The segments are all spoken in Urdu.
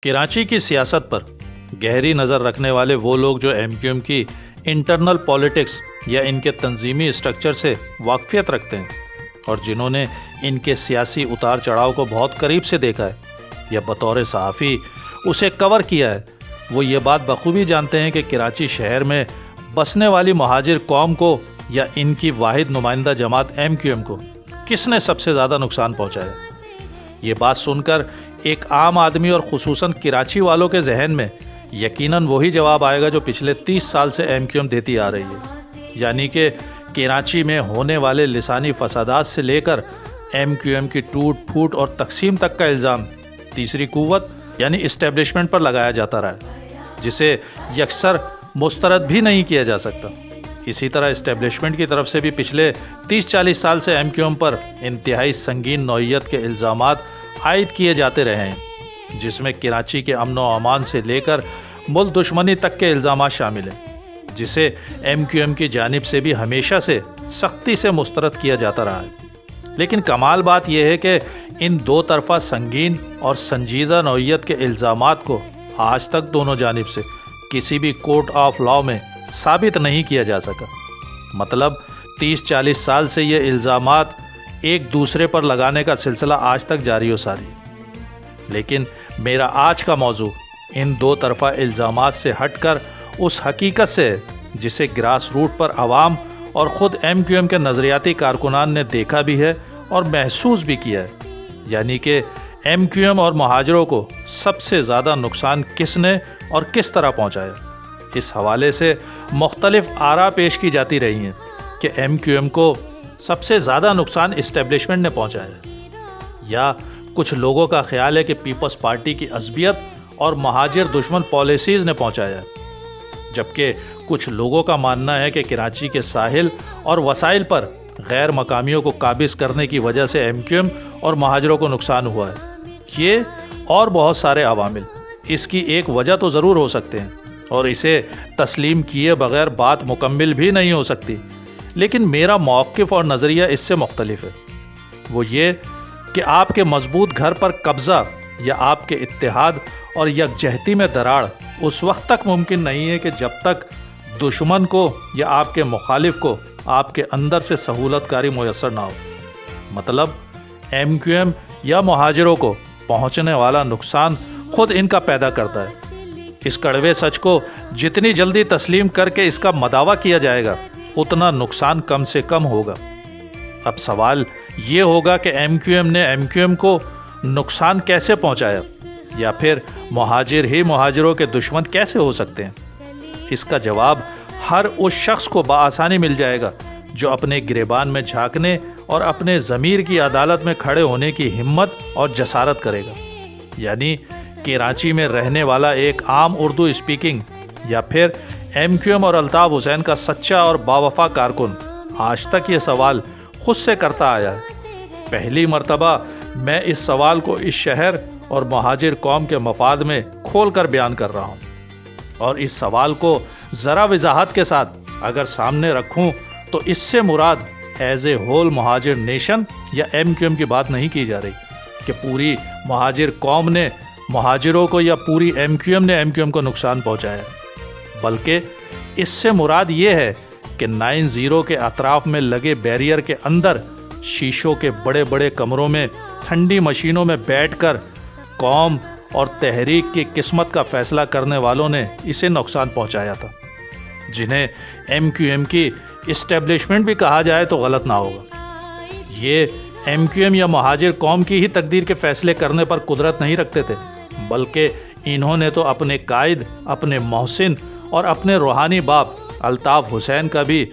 کراچی کی سیاست پر گہری نظر رکھنے والے وہ لوگ جو ایم کیو ایم کی انٹرنل پالیٹکس یا ان کے تنظیمی اسٹرکچر سے واقفیت رکھتے ہیں اور جنہوں نے ان کے سیاسی اتار چڑھاؤ کو بہت قریب سے دیکھا ہے یا بطور صحافی اسے کور کیا ہے، وہ یہ بات بخوبی جانتے ہیں کہ کراچی شہر میں بسنے والی مہاجر قوم کو یا ان کی واحد نمائندہ جماعت ایم کیو ایم کو کس نے سب سے زیادہ نقصان پہنچایا۔ یہ بات سن کر ایک عام آدمی اور خصوصاً کراچی والوں کے ذہن میں یقیناً وہی جواب آئے گا جو پچھلے 30 سال سے ایم کیو ایم دیتی آ رہی ہے، یعنی کہ کراچی میں ہونے والے لسانی فسادات سے لے کر ایم کیو ایم کی ٹوٹ پھوٹ اور تقسیم تک کا الزام تیسری قوت یعنی اسٹیبلشمنٹ پر لگایا جاتا رہا ہے، جسے یکسر مسترد بھی نہیں کیا جا سکتا۔ اسی طرح اسٹیبلشمنٹ کی طرف سے بھی پچھلے 30-40 سال سے ایم کیو ایم پر انتہائی سنگین نوعیت کے الزامات عائد کیے جاتے رہے ہیں، جس میں کراچی کے امن و امان سے لے کر ملک دشمنی تک کے الزامات شامل ہیں، جسے ایم کیو ایم کی جانب سے بھی ہمیشہ سے سختی سے مسترد کیا جاتا رہا ہے۔ لیکن کمال بات یہ ہے کہ ان دو طرفہ سنگین اور سنجیدہ نوعیت کے الزامات کو آج تک دونوں جانب سے کسی بھی کورٹ آف لاء میں ثابت نہیں کیا جا سکا۔ مطلب 30-40 سال سے یہ الزامات ایک دوسرے پر لگانے کا سلسلہ آج تک جاری و ساری ہے۔ لیکن میرا آج کا موضوع ان دو طرفہ الزامات سے ہٹ کر اس حقیقت سے ہے جسے گراس روٹ پر عوام اور خود ایم کیو ایم کے نظریاتی کارکنان نے دیکھا بھی ہے اور محسوس بھی کیا ہے، یعنی کہ ایم کیو ایم اور مہاجروں کو سب سے زیادہ نقصان کس نے اور کس طرح پہنچایا۔ اس حوالے سے مختلف آراء پیش کی جاتی رہی ہیں کہ ایم کیو ایم کو سب سے زیادہ نقصان اسٹیبلشمنٹ نے پہنچایا، یا کچھ لوگوں کا خیال ہے کہ پیپلز پارٹی کی عصبیت اور مہاجر دشمن پالیسیز نے پہنچایا، جبکہ کچھ لوگوں کا ماننا ہے کہ کراچی کے ساحل اور وسائل پر غیر مقامیوں کو قابض کرنے کی وجہ سے ایم کیو ایم اور مہاجروں کو نقصان ہوا ہے۔ یہ اور بہت سارے عوامل اس کی ایک وجہ تو ضرور ہو سکتے ہیں اور اسے تسلیم کیے بغیر بات مکمل بھی نہیں ہو سکتی، لیکن میرا موقف اور نظریہ اس سے مختلف ہے۔ وہ یہ کہ آپ کے مضبوط گھر پر قبضہ یا آپ کے اتحاد اور یکجہتی میں دراڑ اس وقت تک ممکن نہیں ہے کہ جب تک دشمن کو یا آپ کے مخالف کو آپ کے اندر سے سہولت کاری میسر نہ ہو۔ مطلب ایم کیو ایم یا مہاجروں کو پہنچنے والا نقصان خود ان کا پیدا کرتا ہے۔ اس کڑوے سچ کو جتنی جلدی تسلیم کر کے اس کا مداوع کیا جائے گا اتنا نقصان کم سے کم ہوگا۔ اب سوال یہ ہوگا کہ ایم کیو ایم نے ایم کیو ایم کو نقصان کیسے پہنچایا، یا پھر مہاجر ہی مہاجروں کے دشمن کیسے ہو سکتے ہیں؟ اس کا جواب ہر اس شخص کو بآسانی مل جائے گا جو اپنے گریبان میں جھانکنے اور اپنے ضمیر کی عدالت میں کھڑے ہونے کی ہمت اور جسارت کرے گا، یعنی کراچی میں رہنے والا ایک عام اردو اسپیکنگ یا پھر ایم کیو ایم اور الطاف حسین کا سچا اور باوفا کارکن آج تک یہ سوال خود سے کرتا آیا ہے۔ پہلی مرتبہ میں اس سوال کو اس شہر اور مہاجر قوم کے مفاد میں کھول کر بیان کر رہا ہوں، اور اس سوال کو ذرا وضاحت کے ساتھ اگر سامنے رکھوں تو اس سے مراد ایز اے ہول مہاجر نیشن یا ایم کیو ایم کی بات نہیں کی جا رہی کہ پوری مہاجر قوم نے مہاجروں کو یا پوری ایم کیو ایم نے ایم کیو ایم کو نقصان پہنچایا، بلکہ اس سے مراد یہ ہے کہ 9-0 کے اطراف میں لگے بیریئر کے اندر شیشوں کے بڑے بڑے کمروں میں ٹھنڈی مشینوں میں بیٹھ کر قوم اور تحریک کی قسمت کا فیصلہ کرنے والوں نے اسے نقصان پہنچایا تھا، جنہیں ایم کیو ایم کی اسٹیبلشمنٹ بھی کہا جائے تو غلط نہ ہوگا۔ یہ ایم کیو ایم یا مہاجر قوم کی ہی تقدیر کے فیصلے کرنے پر قدرت نہیں رکھتے تھے، بلکہ انہوں نے تو اپنے قائد، اپنے محسن اور اپنے روحانی باپ الطاف حسین کا بھی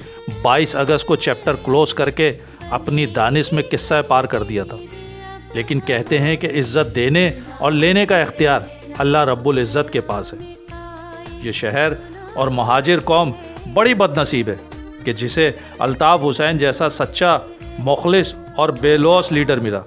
22 اگست کو چیپٹر کلوز کر کے اپنی دانش میں قصہ پار کر دیا تھا۔ لیکن کہتے ہیں کہ عزت دینے اور لینے کا اختیار اللہ رب العزت کے پاس ہے۔ یہ شہر اور مہاجر قوم بڑی بد نصیب ہے کہ جسے الطاف حسین جیسا سچا، مخلص اور بے لوث لیڈر ملا،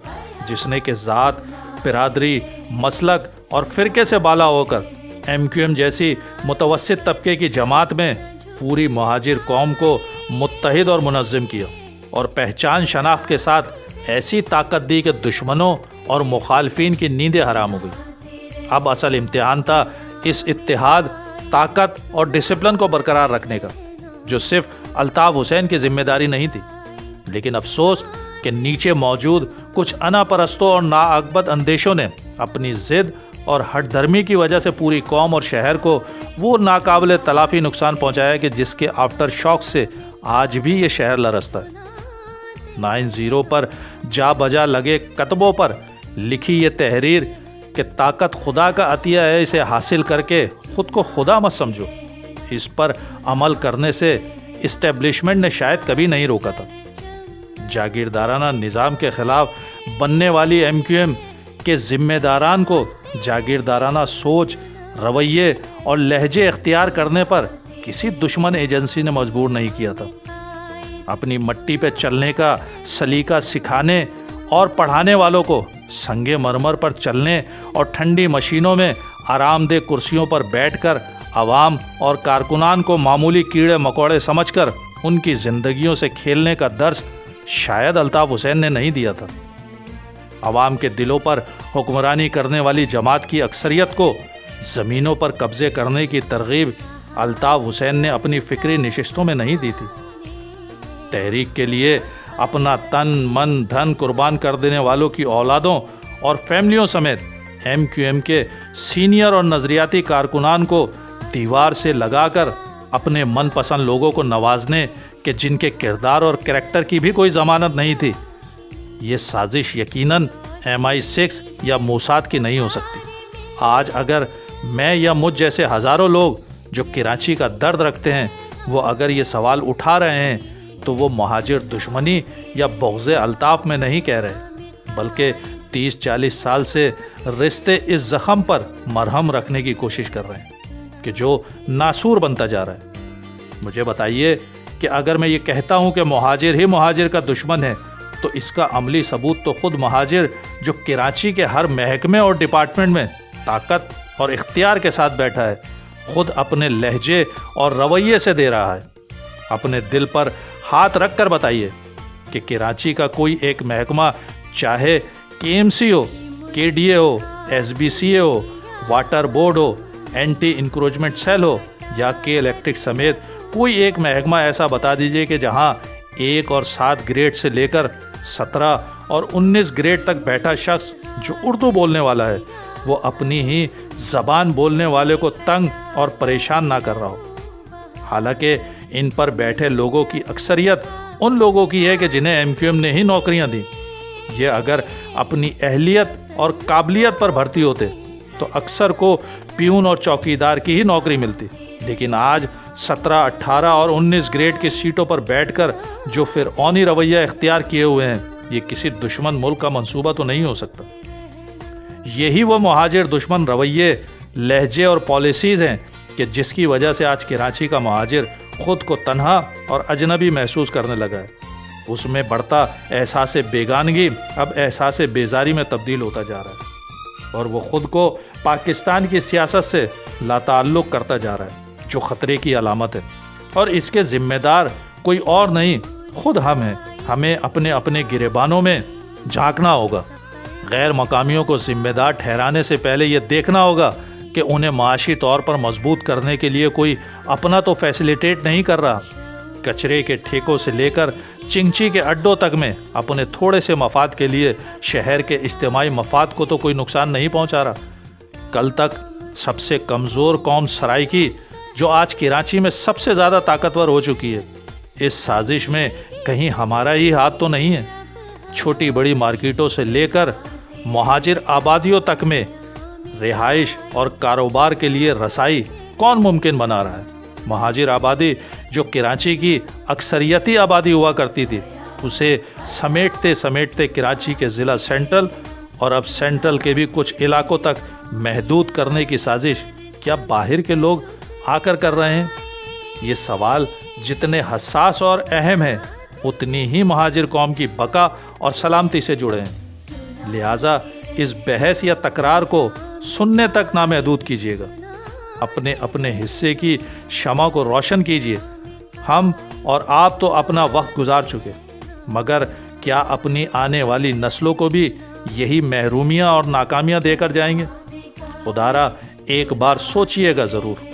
جس نے کہ ذات، برادری، مسلک اور فرقے سے بالا ہو کر ایم کیو ایم جیسی متوسط طبقے کی جماعت میں پوری مہاجر قوم کو متحد اور منظم کیا، اور پہچان شناخت کے ساتھ ایسی طاقت دی کہ دشمنوں اور مخالفین کی نیندیں حرام ہو گئی۔ اب اصل امتحان تھا اس اتحاد، طاقت اور ڈسپلن کو برقرار رکھنے کا، جو صرف الطاف حسین کی ذمہ داری نہیں تھی۔ لیکن افسوس کہ نیچے موجود کچھ انا پرستوں اور ناعاقبت اندیشوں نے اپنی ضد اور ہٹ دھرمی کی وجہ سے پوری قوم اور شہر کو وہ ناقابل تلافی نقصان پہنچایا کہ جس کے آفٹر شاک سے آج بھی یہ شہر لرزتا ہے۔ 9/0 پر جا بجا لگے کتبوں پر لکھی یہ تحریر کہ طاقت خدا کا عطیہ ہے، اسے حاصل کر کے خود کو خدا مت سمجھو، اس پر عمل کرنے سے اسٹیبلشمنٹ نے شاید کبھی نہیں روکا تھا۔ جاگیردارانہ نظام کے خلاف بننے والی ایم کیو ایم کے ذمہ داران کو جاگیردارانہ سوچ، رویے اور لہجے اختیار کرنے پر کسی دشمن ایجنسی نے مجبور نہیں کیا تھا۔ اپنی مٹی پہ چلنے کا سلیقہ سکھانے اور پڑھانے والوں کو سنگے مرمر پر چلنے اور ٹھنڈی مشینوں میں آرام دہ کرسیوں پر بیٹھ کر عوام اور کارکنان کو معمولی کیڑے مکوڑے سمجھ کر ان کی زندگیوں سے کھیلنے کا درس شاید الطاف حسین نے نہیں دیا تھا۔ عوام کے دلوں پر حکمرانی کرنے والی جماعت کی اکثریت کو زمینوں پر قبضے کرنے کی ترغیب الطاف حسین نے اپنی فکری نشستوں میں نہیں دی تھی۔ تحریک کے لیے اپنا تن من دھن قربان کر دینے والوں کی اولادوں اور فیملیوں سمیت ایم کیو ایم کے سینئر اور نظریاتی کارکنان کو دیوار سے لگا کر اپنے من پسند لوگوں کو نوازنے کہ جن کے کردار اور کریکٹر کی بھی کوئی ضمانت نہیں تھی، یہ سازش یقیناً MI6 یا موساد کی نہیں ہو سکتی۔ آج اگر میں یا مجھ جیسے ہزاروں لوگ جو کراچی کا درد رکھتے ہیں وہ اگر یہ سوال اٹھا رہے ہیں تو وہ مہاجر دشمنی یا بغض الطاف میں نہیں کہہ رہے، بلکہ 30-40 سال سے رشتے اس زخم پر مرہم رکھنے کی کوشش کر رہے ہیں کہ جو ناسور بنتا جا رہا ہے۔ مجھے بتائیے کہ اگر میں یہ کہتا ہوں کہ مہاجر ہی مہاجر کا دشمن ہے تو اس کا عملی ثبوت تو خود مہاجر جو کراچی کے ہر محکمے اور ڈپارٹمنٹ میں طاقت اور اختیار کے ساتھ بیٹھا ہے خود اپنے لہجے اور رویے سے دے رہا ہے۔ اپنے دل پر ہاتھ رکھ کر بتائیے کہ کراچی کا کوئی ایک محکمہ، چاہے KMC ہو، KDA ہو، SBCA ہو، واٹر بورڈ ہو، اینٹی انکروچمنٹ سیل ہو یا کے الیکٹرک سمیت کوئی ایک محکمہ ایسا بتا دیجئے کہ جہاں 1 اور 7 گریڈ سے لے کر 17 اور 19 گریڈ تک بیٹھا شخص جو اردو بولنے والا ہے وہ اپنی ہی زبان بولنے والے کو تنگ اور پریشان نہ کر رہا ہو۔ حالانکہ ان پر بیٹھے لوگوں کی اکثریت ان لوگوں کی ہے کہ جنہیں ایم کیو ایم نے ہی نوکریاں دیں۔ یہ اگر اپنی اہلیت اور قابلیت پر بھرتی ہوتے تو اکثر کو پیون اور چوکیدار کی ہی نوکری ملتی، لیکن آج 17، 18 اور 19 گریڈ کی سیٹوں پر بیٹھ کر جو فرعونی رویہ اختیار کیے ہوئے ہیں یہ کسی دشمن ملک کا منصوبہ تو نہیں ہو سکتا۔ یہی وہ مہاجر دشمن رویے، لہجے اور پالیسیز ہیں کہ جس کی وجہ سے آج کراچی کا مہاجر خود کو تنہا اور اجنبی محسوس کرنے لگا ہے۔ اس میں بڑھتا احساس بیگانگی اب احساس بیزاری میں تبدیل ہوتا جا رہا ہے اور وہ خود کو پاکستان کی سیاست سے لاتعلق کرتا جا رہا ہے، جو خطرے کی علامت ہے، اور اس کے ذمہ دار کوئی اور نہیں خود ہم ہیں۔ ہمیں اپنے اپنے گریبانوں میں جھانکنا ہوگا۔ غیر مقامیوں کو ذمہ دار ٹھہرانے سے پہلے یہ دیکھنا ہوگا کہ انہیں معاشی طور پر مضبوط کرنے کے لیے کوئی اپنا تو فیسیلیٹیٹ نہیں کر رہا، کچرے کے ٹھیکوں سے لے کر چنگچی کے اڈوں تک میں اپنے تھوڑے سے مفاد کے لیے شہر کے اجتماعی مفاد کو تو کوئی نقصان نہیں پہنچا رہا۔ کل تک سب سے کمزور قوم سرائیکی جو آج کراچی میں سب سے زیادہ طاقتور ہو چکی ہے، اس سازش میں کہیں ہمارا ہی ہاتھ تو نہیں ہے؟ چھوٹی بڑی مارکیٹوں سے لے کر مہاجر آبادیوں تک میں رہائش اور کاروبار کے لیے رسائی کون ممکن بنا رہا ہے؟ مہاجر آبادی جو کراچی کی اکثریتی آبادی ہوا کرتی تھی، اسے سمیٹتے سمیٹتے کراچی کے ضلع سینٹرل اور اب سینٹرل کے بھی کچھ علاقوں تک محدود کرنے کی سازش کیا باہر کے لوگ آ کر رہے ہیں؟ یہ سوال جتنے حساس اور اہم ہیں اتنی ہی مہاجر قوم کی بقا اور سلامتی سے جڑے ہیں۔ لہٰذا اس بحث یا تکرار کو سننے تک نہ محدود کیجیے گا، اپنے اپنے حصے کی شمع کو روشن کیجیے۔ ہم اور آپ تو اپنا وقت گزار چکے، مگر کیا اپنی آنے والی نسلوں کو بھی یہی محرومیاں اور ناکامیاں دے کر جائیں گے؟ خدارا ایک بار سوچئے گا ضرور۔